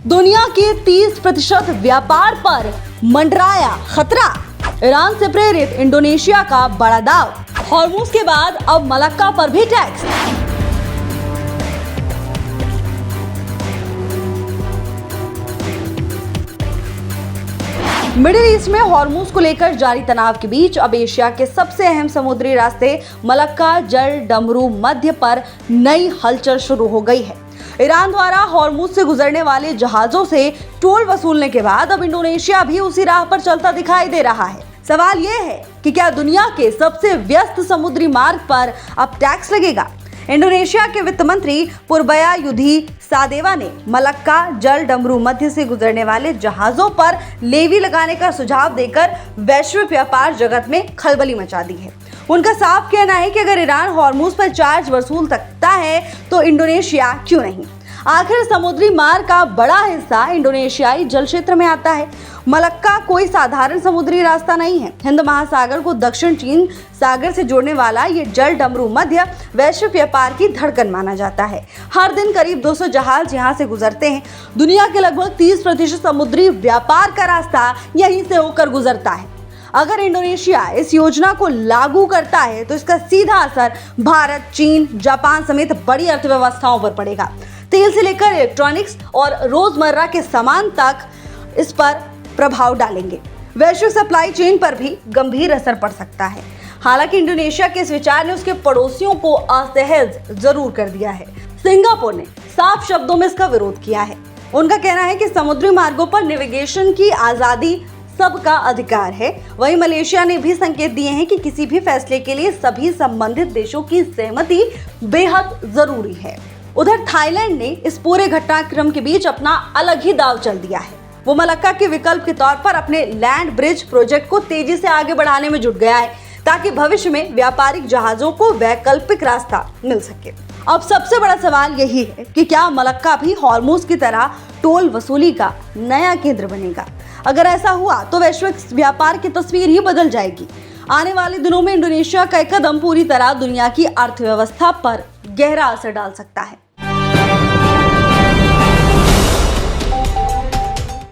दुनिया के 30% व्यापार पर मंडराया खतरा। ईरान से प्रेरित इंडोनेशिया का बड़ा दाव। हॉर्मुज के बाद अब मलक्का पर भी टैक्स। मिडिल ईस्ट में हॉर्मुज को लेकर जारी तनाव के बीच अब एशिया के सबसे अहम समुद्री रास्ते मलक्का जल डमरू मध्य पर नई हलचल शुरू हो गई है। ईरान द्वारा हॉर्मुज से गुजरने वाले जहाजों से टोल वसूलने के बाद अब इंडोनेशिया भी उसी राह पर चलता दिखाई दे रहा है। सवाल यह है कि क्या दुनिया के सबसे व्यस्त समुद्री मार्ग पर अब टैक्स लगेगा? इंडोनेशिया के वित्त मंत्री पुरबयायुधी सादेवा ने मलक्का जल डमरू मध्य से गुजरने वाले जहाजों पर लेवी लगाने का सुझाव देकर वैश्विक व्यापार जगत में खलबली मचा दी है। उनका साफ कहना है कि अगर ईरान हॉर्मुज पर चार्ज वसूल सकता है तो इंडोनेशिया क्यों नहीं। आखिर समुद्री मार्ग का बड़ा हिस्सा इंडोनेशियाई जल क्षेत्र में आता है। मलक्का कोई साधारण समुद्री रास्ता नहीं है। हिंद महासागर को दक्षिण चीन सागर से जोड़ने वाला ये जल डमरू मध्य वैश्विक व्यापार की धड़कन माना जाता है। हर दिन करीब 200 जहाज यहाँ से गुजरते हैं। दुनिया के लगभग 30% समुद्री व्यापार का रास्ता यहीं से होकर गुजरता है। अगर इंडोनेशिया इस योजना को लागू करता है तो इसका सीधा असर भारत, चीन, जापान समेत बड़ी अर्थव्यवस्थाओं पर पड़ेगा। तेल से लेकर इलेक्ट्रॉनिक्स और रोजमर्रा के सामान तक इस पर प्रभाव डालेंगे। वैश्विक सप्लाई चेन पर भी गंभीर असर पड़ सकता है। हालांकि इंडोनेशिया के इस विचार ने उसके पड़ोसियों को असहज जरूर कर दिया है। सिंगापुर ने साफ शब्दों में इसका विरोध किया है। उनका कहना है कि समुद्री मार्गों पर नेविगेशन की आजादी सबका अधिकार है। वहीं मलेशिया ने भी संकेत दिए हैं कि किसी भी फैसले के लिए सभी संबंधित देशों की सहमति बेहद जरूरी है। उधर थाईलैंड ने इस पूरे घटनाक्रम के बीच अपना अलग ही दांव चल दिया है। वो मलक्का के विकल्प के तौर पर अपने लैंड ब्रिज प्रोजेक्ट को तेजी से आगे बढ़ाने में जुट गया है ताकि भविष्य में व्यापारिक जहाजों को वैकल्पिक रास्ता मिल सके। अब सबसे बड़ा सवाल यही है कि क्या मलक्का भी हॉर्मुज की तरह टोल वसूली का नया केंद्र बनेगा? अगर ऐसा हुआ तो वैश्विक व्यापार की तस्वीर ही बदल जाएगी। आने वाले दिनों में इंडोनेशिया का एक कदम पूरी तरह दुनिया की अर्थव्यवस्था पर गहरा असर डाल सकता है।